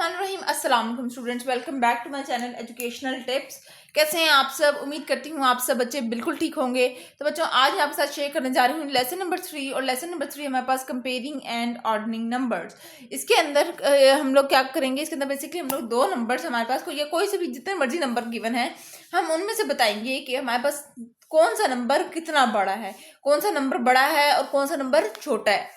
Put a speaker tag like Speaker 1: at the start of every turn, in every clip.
Speaker 1: बिस्मिल्लाहिर्रहमानिर्रहीम। अस्सलाम वालेकुम students, welcome back to my channel educational tips. कैसे हैं आप सब? उम्मीद करती हूँ आप सब बच्चे बिल्कुल ठीक होंगे। तो बच्चों, आज आपके साथ शेयर करने जा रही हूँ लेसन नंबर 3। और लेसन नंबर 3 हमारे पास कंपेयरिंग एंड ऑर्डरिंग नंबर्स। इसके अंदर हम लोग क्या करेंगे, इसके अंदर बेसिकली हम लोग दो नंबर्स हमारे पास कोई से भी जितने मर्जी नंबर गिवन है, हम उनमें से बताएंगे कि हमारे पास कौन सा नंबर कितना बड़ा है, कौन सा नंबर बड़ा है और कौन सा नंबर छोटा है।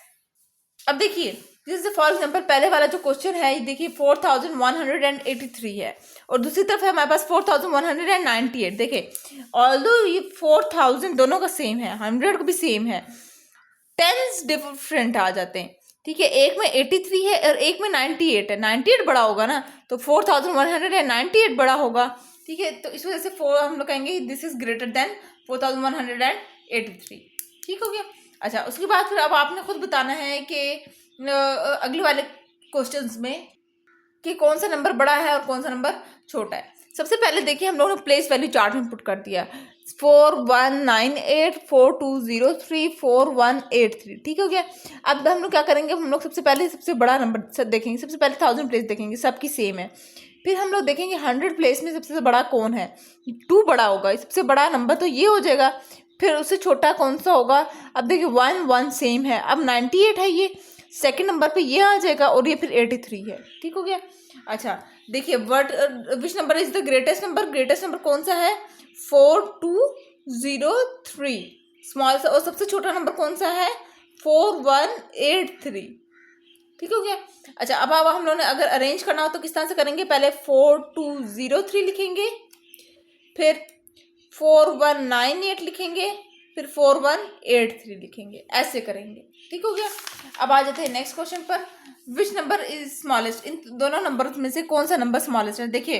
Speaker 1: अब देखिए, जैसे फॉर एग्जाम्पल पहले वाला जो क्वेश्चन है, ये देखिए 4183 है और दूसरी तरफ है हमारे पास 4198। देखिए ऑल्दो ये 4000 दोनों का सेम है, 100 का भी सेम है, टेंस डिफरेंट आ जाते हैं। ठीक है, एक में 83 है और एक में 98 है। 98 बड़ा होगा ना, तो 4198 बड़ा होगा। ठीक है, तो इस वजह से हम लोग कहेंगे दिस इज ग्रेटर देन 4183। ठीक हो गया। अच्छा, उसके बाद फिर अब आपने खुद बताना है कि अगले वाले क्वेश्चंस में कि कौन सा नंबर बड़ा है और कौन सा नंबर छोटा है। सबसे पहले देखिए, हम लोगों ने प्लेस वैल्यू चार्ट में पुट कर दिया 419842034183। ठीक हो गया। अब हम लोग क्या करेंगे, हम लोग सबसे पहले सबसे बड़ा नंबर देखेंगे। सबसे पहले 1000 प्लेस देखेंगे, सबकी सेम है। फिर हम लोग देखेंगे 100 प्लेस में सबसे बड़ा कौन है, 2 बड़ा होगा, सबसे बड़ा नंबर तो ये हो जाएगा। फिर उससे छोटा कौन सा होगा, अब देखिए 1 सेम है, अब 98 है, ये सेकंड नंबर पे ये आ जाएगा और ये फिर 83 है। ठीक हो गया। अच्छा देखिए, विच number is the greatest number, greatest number कौन सा है 4203 स्मॉल सा, और सबसे छोटा नंबर कौन सा है 4183। ठीक हो गया। अच्छा, अब हम लोगों ने अगर अरेंज करना हो तो किस तरह से करेंगे, पहले 4203 लिखेंगे, फिर 4198 लिखेंगे, फिर 4183 लिखेंगे, ऐसे करेंगे। ठीक हो गया। अब आ जाते हैं नेक्स्ट क्वेश्चन पर, विच नंबर इज स्मॉलेस्ट, इन दोनों नंबर में से कौन सा नंबर स्मॉलेस्ट है। देखिए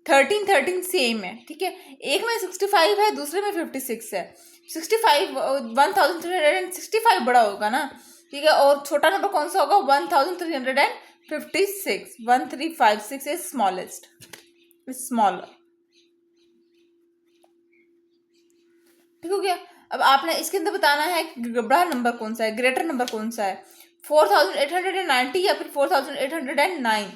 Speaker 1: 13 सेम है। ठीक है, एक में 65 है, दूसरे में 56 है। 65 1365 बड़ा होगा ना। ठीक है, और छोटा नंबर कौन सा होगा 1356। 1356 इज स्मॉलेस्ट, स्मॉलर। ठीक हो गया। अब आपने इसके अंदर बताना है बड़ा नंबर कौन सा है, ग्रेटर नंबर कौन सा है, 4890 या फिर 4809।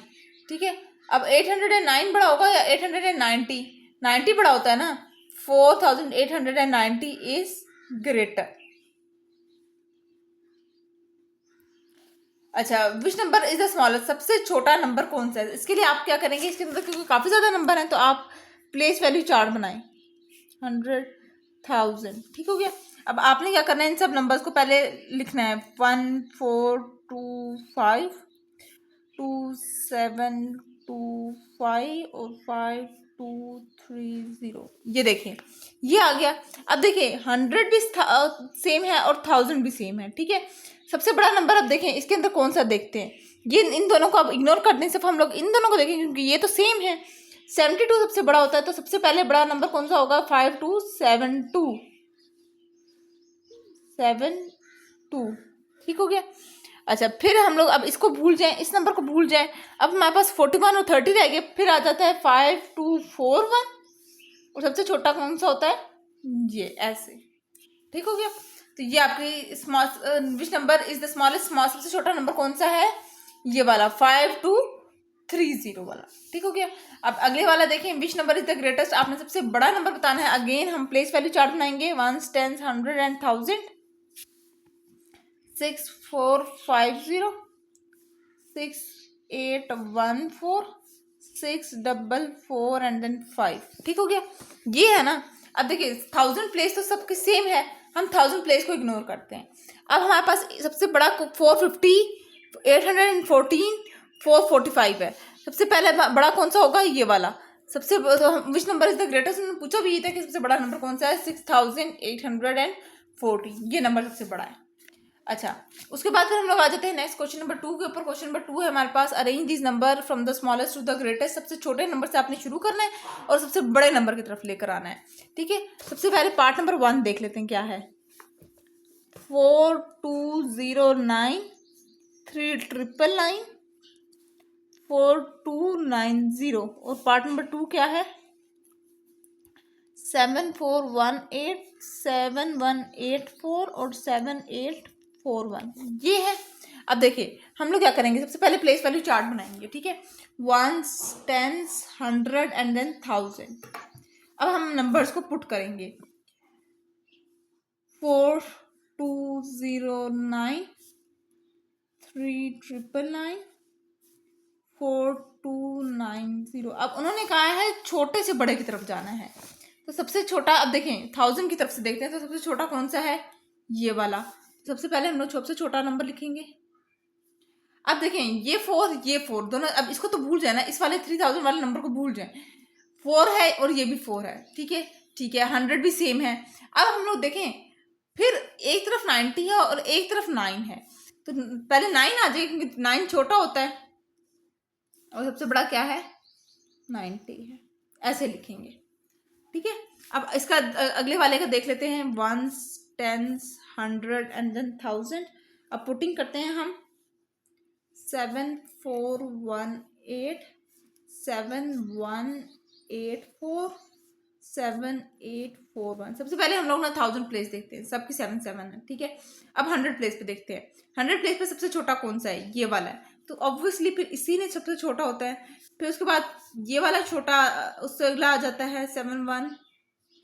Speaker 1: ठीक है, अब 809 बड़ा होगा या 890, 90 बड़ा होता है ना, 4890 इज ग्रेटर। अच्छा, विच नंबर इज द स्मॉलेस्ट, सबसे छोटा नंबर कौन सा है। इसके लिए आप क्या करेंगे, इसके अंदर क्योंकि काफी ज्यादा नंबर है तो आप प्लेस वैल्यू चार्ट बनाएं, 100,000। ठीक हो गया। अब आपने क्या करना है, इन सब नंबर्स को पहले लिखना है 1425 2725 और 5230। ये देखें, ये आ गया। अब देखिए 100 भी सेम है और 1000 भी सेम है। ठीक है, सबसे बड़ा नंबर अब देखें इसके अंदर कौन सा देखते हैं, ये इन दोनों को अब इग्नोर कर दें, सिर्फ हम लोग इन दोनों को देखेंगे क्योंकि ये तो सेम है। 72 सबसे बड़ा होता है, तो सबसे पहले बड़ा नंबर कौन सा होगा 5272। ठीक हो गया। अच्छा, फिर हम लोग अब इसको भूल जाएं, इस नंबर को भूल जाएं। अब हमारे पास 41 और 30 रह गए, फिर आ जाता है 5241 और सबसे छोटा कौन सा होता है ये, ऐसे। ठीक हो गया। तो ये आपकी small, which number is the smallest, सबसे छोटा नंबर कौन सा है, ये वाला 5230 वाला। ठीक हो गया। अब अगले वाला देखें, विच नंबर इज द ग्रेटेस्ट, आपने सबसे बड़ा नंबर बताना है। अगेन हम प्लेस वैल्यू चार्ट बनाएंगे, 1s 10s 100 and 1000। 6450 6814 644 and then 5। ठीक हो गया, ये है ना। अब देखिए 1000 प्लेस तो सबके सेम है, हम 1000 प्लेस को इग्नोर करते हैं। अब हमारे पास सबसे बड़ा 450 814 445 है। सबसे पहले बड़ा कौन सा होगा, ये वाला। सबसे विच नंबर इज द ग्रेटेस्ट, उन्होंने पूछा भी ये था कि सबसे बड़ा नंबर कौन सा है, 6840। ये नंबर सबसे बड़ा है। अच्छा, उसके बाद फिर हम लोग आ जाते हैं नेक्स्ट क्वेश्चन नंबर 2 के ऊपर। क्वेश्चन नंबर 2 है हमारे पास, arrange this number from the smallest to the greatest. सबसे छोटे नंबर से आपने शुरू करना है और सबसे बड़े नंबर की तरफ लेकर आना है। ठीक है, सबसे पहले पार्ट नंबर 1 देख लेते हैं क्या है, 4209 3999 4290। और पार्ट नंबर 2 क्या है, 7418 7184 और 7841। ये है। अब देखिए हम लोग क्या करेंगे, सबसे पहले प्लेस वैल्यू चार्ट बनाएंगे, ठीक है, वंस, टेंस, 100 एंड देन 1000। अब हम नंबर्स को पुट करेंगे, 4209, 3999, 4290। अब उन्होंने कहा है छोटे से बड़े की तरफ जाना है, तो सबसे छोटा, अब देखें 1000 की तरफ से देखते हैं, तो सबसे छोटा कौन सा है, ये वाला। सबसे पहले हम लोग सबसे छोटा नंबर लिखेंगे। अब देखें ये 4 दोनों, अब इसको तो भूल जाए ना, इस वाले 3000 वाले नंबर को भूल जाए, 4 है और ये भी 4 है, ठीक है, ठीक है, 100 भी सेम है। अब हम लोग देखें, फिर एक तरफ 90 है और एक तरफ 9 है, तो पहले 9 आ जाएगा क्योंकि 9 छोटा होता है और सबसे बड़ा क्या है, 90 है, ऐसे लिखेंगे, ठीक है। अब इसका अगले वाले का देख लेते हैं, वंस, टेंस, 100 एंड देन 1000। अब पुटिंग करते हैं हम, 7418, 7184, 7841। सबसे पहले हम लोग ना 1000 प्लेस देखते हैं, सबकी 77 है, ठीक है। अब 100 प्लेस पे देखते हैं, 100 प्लेस पे सबसे छोटा कौन सा है, ये वाला है, तो ऑब्वियसली फिर इसी ने सबसे छोटा होता है। फिर उसके बाद ये वाला छोटा, उससे अगला आ जाता है 71,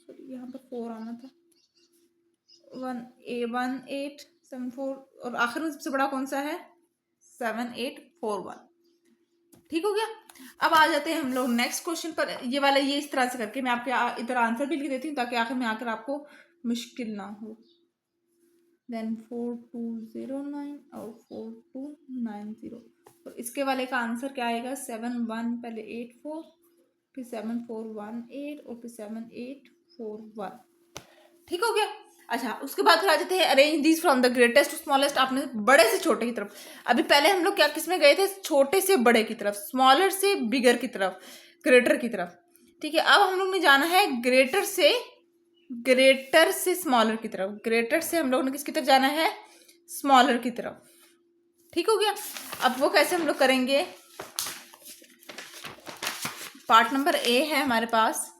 Speaker 1: सॉरी यहाँ पर 4 आना था, 1874, और आखिर में सबसे बड़ा कौन सा है, 7841, ठीक हो गया। अब आ जाते हैं हम लोग नेक्स्ट क्वेश्चन पर। ये वाला ये इस तरह से करके मैं आपके इधर आंसर भी लिख देती हूँ ताकि आखिर में आकर आपको मुश्किल ना हो। देन 4209 और 4290, तो इसके वाले का आंसर क्या आएगा, 71 पहले 84, फिर 7418 और फिर 7841, ठीक हो गया। अच्छा, उसके बाद फिर आ जाते हैं arrange these from the greatest to smallest, आपने बड़े से छोटे की तरफ। अभी पहले हम लोग क्या किस में गए थे, छोटे से बड़े की तरफ, स्मॉलर से बिगर की तरफ, ग्रेटर की तरफ, ठीक है। अब हम लोग ने जाना है ग्रेटर से स्मॉलर की तरफ, ग्रेटर से हम लोग ने किसकी तरफ जाना है, स्मॉलर की तरफ, ठीक हो गया। अब वो कैसे हम लोग करेंगे, पार्ट नंबर ए है हमारे पास,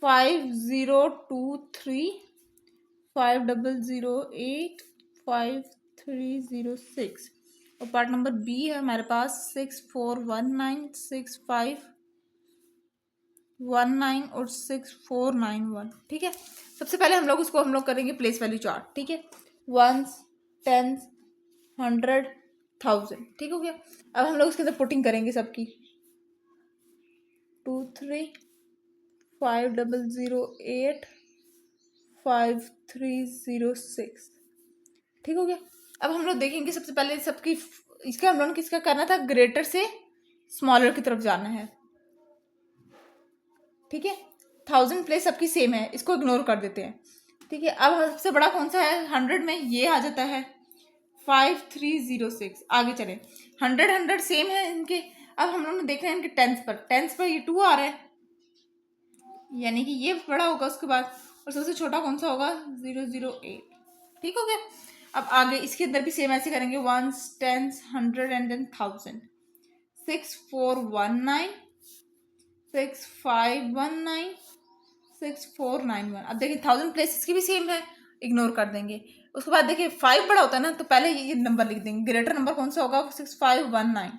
Speaker 1: 5023, 5008, 5306, और पार्ट नंबर बी है हमारे पास 6419, 6519 और 6491, ठीक है। सबसे पहले हम लोग करेंगे प्लेस वैल्यू चार्ट, ठीक है, वंस, टेंस, 100, 1000, ठीक हो गया। अब हम लोग इसके अंदर पुटिंग करेंगे सबकी, 23, 5008, 5306, ठीक हो गया। अब हम लोग देखेंगे सबसे पहले सबकी, इसका हम लोगों ने किसका करना था, ग्रेटर से स्मॉलर की तरफ जाना है, ठीक है। 1000 प्लेस सबकी सेम है, इसको इग्नोर कर देते हैं, ठीक है। अब सबसे बड़ा कौन सा है, 100 में ये आ जाता है 5306। आगे चले, 100 सेम है इनके। अब हम लोग ने देखना है इनके टेंस पर ये 2 आ रहा है, यानी कि ये बड़ा होगा उसके बाद, और सबसे छोटा कौन सा होगा, 008, ठीक हो गया। अब आगे इसके अंदर भी सेम ऐसे करेंगे, वंस, टेंस, 100 एंड देन 1000, 6419, 6519, 6491। अब देखिए 1000 प्लेसेस की भी सेम है, इग्नोर कर देंगे। उसके बाद देखिए 5 बड़ा होता है ना, तो पहले ये नंबर लिख देंगे, ग्रेटर नंबर कौन सा होगा, 6519।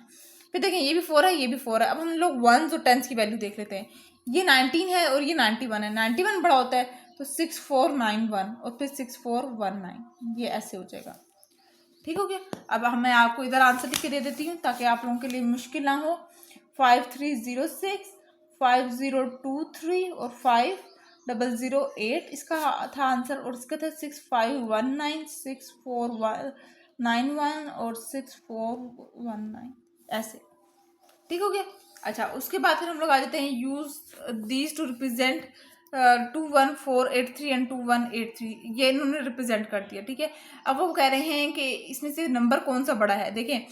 Speaker 1: फिर देखिए ये भी 4 है, ये भी 4 है। अब हम लोग वंस और टेंस की वैल्यू देख लेते हैं, ये 19 है और ये 91 है, 91 बड़ा होता है, तो 6491 और फिर 6419, ये ऐसे हो जाएगा, ठीक हो गया। अब मैं आपको इधर आंसर लिख के दे देती हूँ ताकि आप लोगों के लिए मुश्किल ना हो, 5306, 5023 और 5008 इसका था आंसर, और इसका था 6519, 6491 और 6419, ऐसे, ठीक हो गया। अच्छा, उसके बाद फिर हम लोग आ जाते हैं, use these two represent 21483 and 2183, ये इन्होंने रिप्रेजेंट कर दिया, ठीक है। अब वो कह रहे हैं कि इसमें से नंबर कौन सा बड़ा है, देखें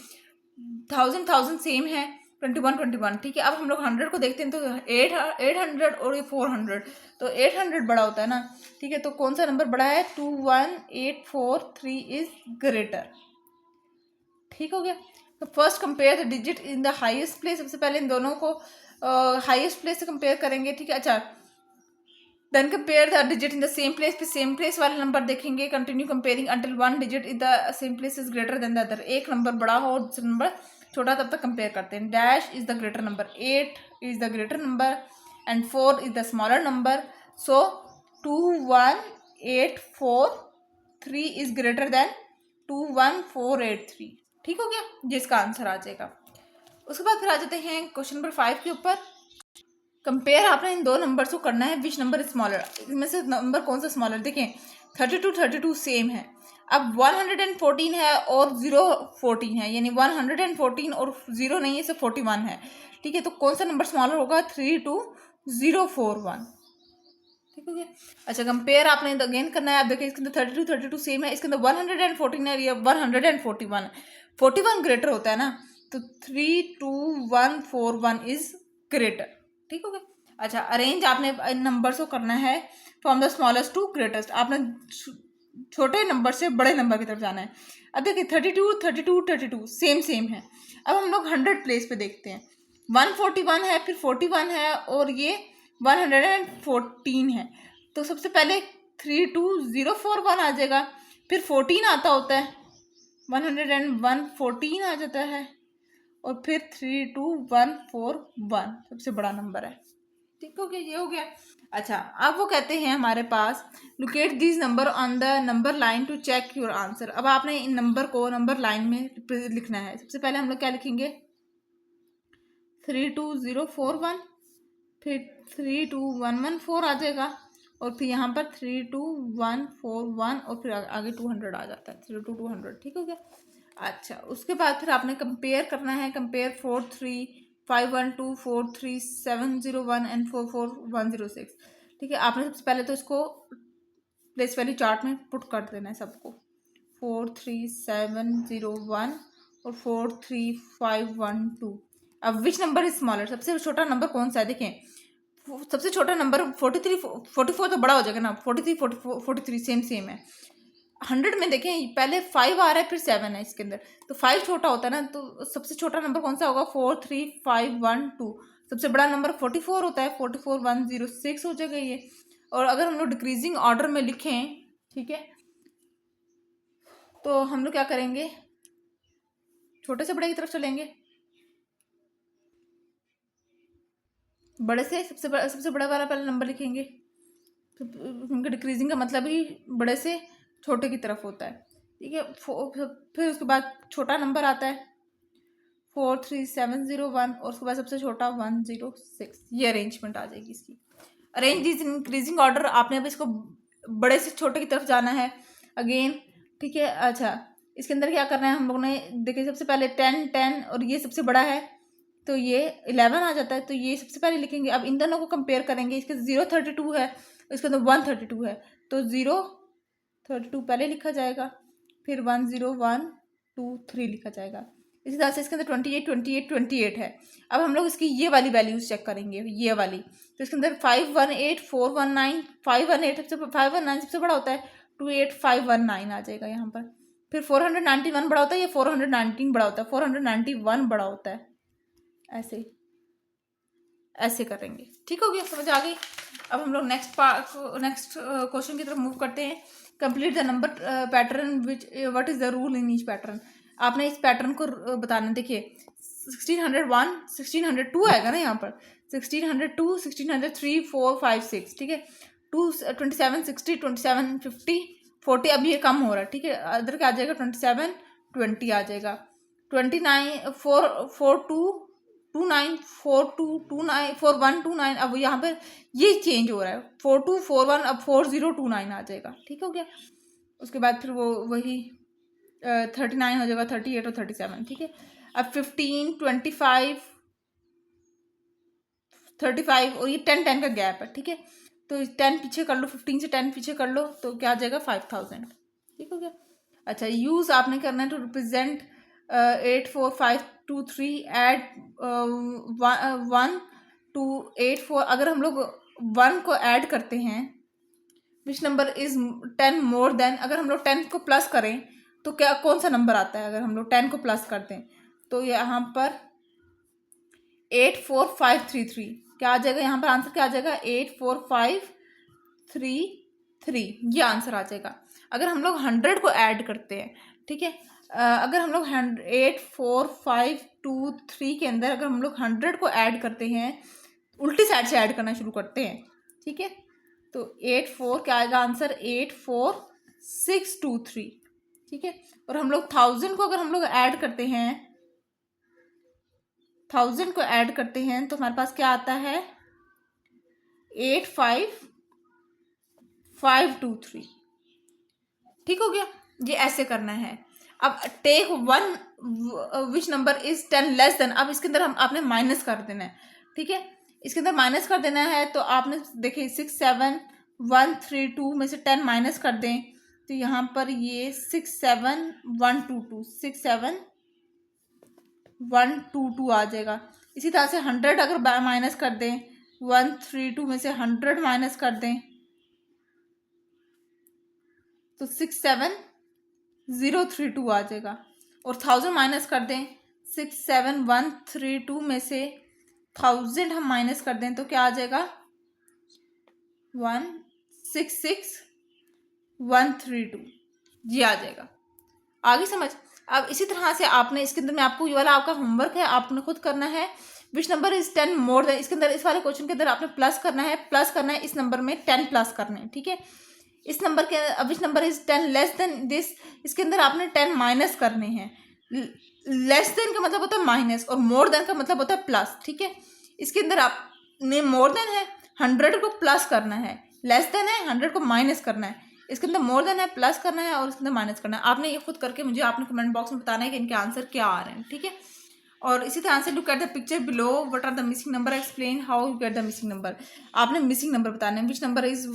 Speaker 1: 1000 सेम है, 21 ठीक है। अब हम लोग 100 को देखते हैं, तो 800 और ये 400, तो 800 बड़ा होता है ना, ठीक है। तो कौन सा नंबर बड़ा है, 21843 इज ग्रेटर, ठीक हो गया। तो first compare the digit in the highest place, सबसे पहले इन दोनों को हाईएस्ट प्लेस से कंपेयर करेंगे, ठीक है। अच्छा, then compare the digit in the same place, फिर सेम प्लेस वाले नंबर देखेंगे, continue comparing until one digit in the same place is greater than the other, एक नंबर बड़ा हो और दूसरा नंबर छोटा, तब तक कंपेयर करते हैं। Dash is the greater number, 8 is the greater number and 4 is the smaller number, so 2 1 8 4 3 is greater then 2 1 4 8 3। ठीक हो गया, जिसका आंसर आ जाएगा। उसके बाद फिर आ जाते हैं क्वेश्चन नंबर 5 के ऊपर। कंपेयर आपने इन दो नंबर्स को करना है, विच नंबर स्मॉलर, इसमें से नंबर कौन सा स्मॉलर। देखें 32 सेम है, अब 114 है और 014 है, यानी 114 और 0 नहीं है, सिर्फ 41 है। ठीक है, तो कौन सा नंबर स्मॉलर होगा, 32041। ठीक हो गया। अच्छा, कंपेयर आपने अगेन करना है। आप देखिए इसके अंदर 32 सेम है, इसके अंदर 114 है, ये 141 है, 41 ग्रेटर होता है ना, तो 32141 इज ग्रेटर। ठीक हो गया। अच्छा, अरेंज आपने इन नंबर्स को करना है from the smallest to greatest, आपने छोटे नंबर से बड़े नंबर की तरफ जाना है। अब देखिए 32 सेम है। अब हम लोग 100 प्लेस पे देखते हैं, 141 है, फिर 41 है और ये 114 है, तो सबसे पहले 32041 आ जाएगा, फिर 14 आता होता है, 114 आ जाता है, और फिर 32141 सबसे बड़ा नंबर है। ठीक हो गया, ये हो गया। अच्छा, अब वो कहते हैं हमारे पास locate this number on the number line to check your answer. अब आपने इन नंबर को नंबर लाइन में लिखना है। सबसे पहले हम लोग क्या लिखेंगे, 32041, फिर 32114 आ जाएगा, और फिर यहाँ पर 32141 और फिर आगे 200 आ जाता है, 32200। ठीक हो गया। अच्छा, उसके बाद फिर आपने कंपेयर करना है, कंपेयर 43512 43701 एंड 44106। ठीक है, आपने सबसे पहले तो इसको प्लेस वैल्यू चार्ट में पुट कर देना है सबको, 43701 और 43512। अब विच नंबर इज स्मॉलर, सबसे छोटा नंबर कौन सा है। देखें सबसे छोटा नंबर 44 तो बड़ा हो जाएगा ना, 43 सेम है। 100 में देखें पहले 5 आ रहा है, फिर 7 है इसके अंदर, तो 5 छोटा होता है ना, तो सबसे छोटा नंबर कौन सा होगा, 43512। सबसे बड़ा नंबर 44 होता है, 44106 हो जाएगा ये। और अगर हम लोग डिक्रीजिंग ऑर्डर में लिखें, ठीक है, तो हम लोग क्या करेंगे, छोटे से बड़े की तरफ चलेंगे, बड़े से सबसे बड़ा वाला पहले नंबर लिखेंगे, क्योंकि डिक्रीजिंग का मतलब ही बड़े से छोटे की तरफ होता है। ठीक है, फिर उसके बाद छोटा नंबर आता है 43701 और उसके बाद सबसे छोटा 106। ये अरेंजमेंट आ जाएगी इसकी। अरेंज दिस इंक्रीजिंग ऑर्डर, आपने अब इसको बड़े से छोटे की तरफ जाना है अगेन। ठीक है। अच्छा, इसके अंदर क्या करना है हम लोग ने, देखिए सबसे पहले 10 और ये सबसे बड़ा है, तो ये 11 आ जाता है, तो ये सबसे पहले लिखेंगे। अब इन दोनों को कंपेयर करेंगे, इसके 032 है, इसके अंदर 132 है, तो 032 पहले लिखा जाएगा, फिर 10123 लिखा जाएगा। इसी तरह से इसके अंदर 28 है। अब हम लोग इसकी ये वाली वैल्यूज चेक करेंगे, ये वाली, तो इसके अंदर 518 419 519 सबसे बड़ा होता है, 28519 आ जाएगा यहाँ पर। फिर 491 बड़ा होता है, या 419 बड़ा होता है, 491 बड़ा होता है, ऐसे करेंगे। ठीक हो गया, समझ आ गई। अब हम लोग नेक्स्ट क्वेश्चन की तरफ मूव करते हैं। Complete the number pattern which what is the rule in each pattern. आपने इस पैटर्न को बताना। देखिए 1601 1602 आएगा ना यहाँ पर, 1602 1603 4 5 6। ठीक है, 27 60 27 50 40, अब ये कम हो रहा है। ठीक है, अदर क्या आ जाएगा, 27 20 आ जाएगा, 29 4229 4229 4129। अब यहाँ पर ये चेंज हो रहा है, 4241 अब 4029 आ जाएगा। ठीक हो गया। उसके बाद फिर वो वही 39 हो जाएगा, 38 और 37। ठीक है, अब 15 25 35 और ये 10 का गैप है। ठीक है, तो 10 पीछे कर लो, 15 से 10 पीछे कर लो, तो क्या आ जाएगा 5000। ठीक हो गया। अच्छा, यूज आपने करना है टू रिप्रेजेंट 84523 एड 1 to 84। अगर हम लोग 1 को ऐड करते हैं, विच नंबर इज 10 मोर देन, अगर हम लोग 10 को प्लस करें तो क्या कौन सा नंबर आता है। अगर हम लोग 10 को प्लस करते हैं तो यहाँ पर 84533 क्या आ जाएगा, यहाँ पर आंसर क्या आ जाएगा, 84533 3 3, ये आंसर आ जाएगा। अगर हम लोग 100 को ऐड करते हैं, ठीक है, अगर हम लोग 8 4 5 2 3 के अंदर अगर हम लोग 100 को ऐड करते हैं, उल्टी साइड से ऐड करना शुरू करते हैं, ठीक है, तो 8 4 क्या आएगा आंसर, 8 4 6 2 3, ठीक है। और हम लोग 1000 को अगर हम लोग ऐड करते हैं, 1000 को ऐड करते हैं तो हमारे पास क्या आता है, 8 5 5 2 3, ठीक हो गया। ये ऐसे करना है। अब take one which number is 10 less than, अब इसके अंदर हम आपने माइनस कर देना है, ठीक है, इसके अंदर माइनस कर देना है। तो आपने देखिए 6 7 1 3 2 में से 10 माइनस कर दें तो यहाँ पर ये 6 7 1 2 2 6 7 1 2 2 आ जाएगा। इसी तरह से 100 अगर माइनस कर दें, 1 3 2 में से 100 माइनस कर दें तो 6 7 0 3 2 आ जाएगा। और 1000 माइनस कर दें, 6 7 1 3 2 में से 1000 हम माइनस कर दें तो क्या आ जाएगा, 1 6 6 1 3 2, ये आ जाएगा। आगे समझ। अब इसी तरह से आपने इसके अंदर में आपको ये वाला आपका होमवर्क है, आपने खुद करना है। Which number is 10 more than, इसके अंदर इस वाले क्वेश्चन के अंदर आपने प्लस करना है, प्लस करना है इस नंबर में 10 प्लस करने हैं, ठीक है। इस नंबर के विच number is 10 less then this, इसके अंदर आपने 10 माइनस करने हैं। लेस देन का मतलब होता है माइनस और मोर देन का मतलब होता है प्लस, ठीक है। इसके अंदर आपने मोर देन है 100 को प्लस करना है, लेस देन है 100 को माइनस करना है, इसके अंदर मोर देन है प्लस करना है और इसके अंदर माइनस करना है। आपने ये खुद करके मुझे आपने कमेंट बॉक्स में बताना है कि इनके आंसर क्या आ रहे हैं, ठीक है। और इसी तरह से look at the picture below, what are the missing number, explain how you get the missing number. आपने मिसिंग नंबर बताना है, which number is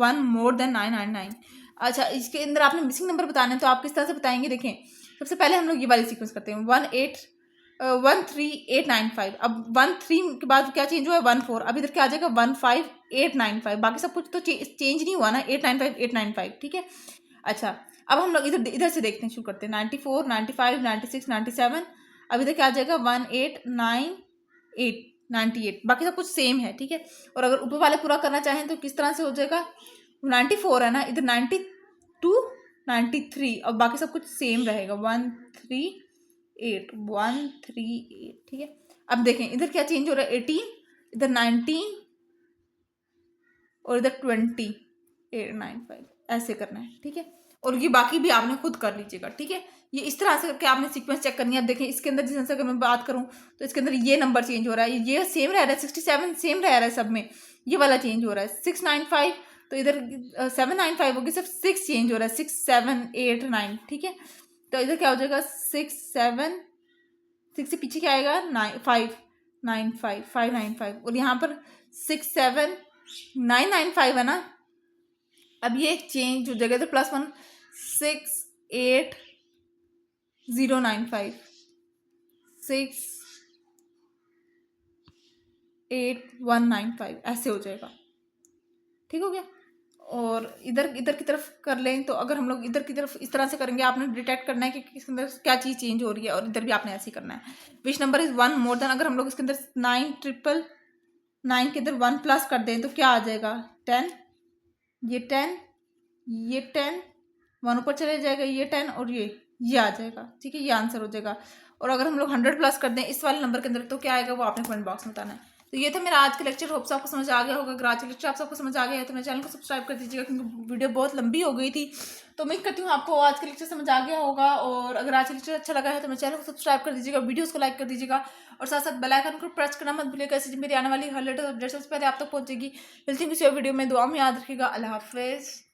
Speaker 1: 1 more than 999। अच्छा, इसके अंदर आपने मिसिंग नंबर बताना है तो आप किस तरह से बताएंगे, देखें। सबसे पहले हम लोग ये वाली सीक्वेंस करते हैं, 1 3 8 9 5। अब 1 3 के बाद क्या चेंज हुआ है, 1 4। अब इधर क्या आ जाएगा, 1 5 8 9 5। बाकी सब कुछ तो चेंज नहीं हुआ ना, 8 9 5 8 9 5, ठीक है। अच्छा, अब हम लोग इधर से देखते हैं, शुरू करते हैं, 94 95 96 97। अब इधर क्या आ जाएगा, 1 8 9 8 98। बाकी सब कुछ सेम है, ठीक है। और अगर ऊपर वाले पूरा करना चाहें तो किस तरह से हो जाएगा, 94 है ना, इधर 92 93 और बाकी सब कुछ सेम रहेगा, 1 3 8 1 3 8, ठीक है। अब देखें इधर क्या चेंज हो रहा है, 18, इधर 19 और इधर 20 8 9 5, ऐसे करना है, ठीक है। और ये बाकी भी आपने खुद कर लीजिएगा, ठीक है। ये इस तरह से करके आपने सीक्वेंस चेक करनी है। अब देखें इसके अंदर जिस अगर मैं बात करूं तो इसके अंदर ये नंबर चेंज हो रहा है, ये सेम रह रहा है, 67 सेम रह रहा है सब में, ये वाला चेंज हो रहा है। 695 तो इधर 795 होगी, सिर्फ 6 चेंज हो रहा है, 6 7 8 9, ठीक है। तो इधर क्या हो जाएगा, 6 7 6 से पीछे क्या आएगा, 5 9 5 5 9 5। और यहाँ पर 6 7 9 9 5 है ना। अब ये चेंज हो जाएगा तो +1 6 8 0 9 5 6 8 1 9 5, ऐसे हो जाएगा, ठीक हो गया। और इधर की तरफ कर लें तो अगर हम लोग इधर की तरफ इस तरह से करेंगे, आपने डिटेक्ट करना है कि इसके अंदर क्या चीज़ चेंज हो रही है, और इधर भी आपने ऐसे ही करना है। Which number is 1 more then, अगर हम लोग इसके अंदर 9 ट्रिपल 9 के अंदर 1 प्लस कर दें तो क्या आ जाएगा, 10, ये 10 ये 10 1 ऊपर चले जाएगा, ये 10 और ये आ जाएगा, ठीक है, ये आंसर हो जाएगा। और अगर हम लोग 100 प्लस कर दें इस वाले नंबर के अंदर तो क्या आएगा, वो आपने कमेंट बॉक्स में बताना है। तो ये था मेरा आज का लेक्चर, होप्स आपको समझ आ गया होगा। अगर आज का लेक्चर आप सबको समझ आ गया है तो मेरे चैनल को सब्सक्राइब कर दीजिएगा, क्योंकि वीडियो बहुत लंबी हो गई थी। तो उम्मीद करती हूँ आपको आज का लेक्चर समझ आ गया होगा। और अगर आज का लेक्चर अच्छा लगा है तो मेरे चैनल को सब्सक्राइब कर दीजिएगा, वीडियोस को लाइक कर दीजिएगा और साथ साथ बेल आइकन को प्रेस करना मत भूलिएगा, ऐसे मेरी आने वाली हर लेटेस्ट अपडेट सबसे पहले आप तक पहुंचेगी। मिलती हूँ किसी और वीडियो में, दुआ में याद रखिएगा। अल्लाह हाफिज़।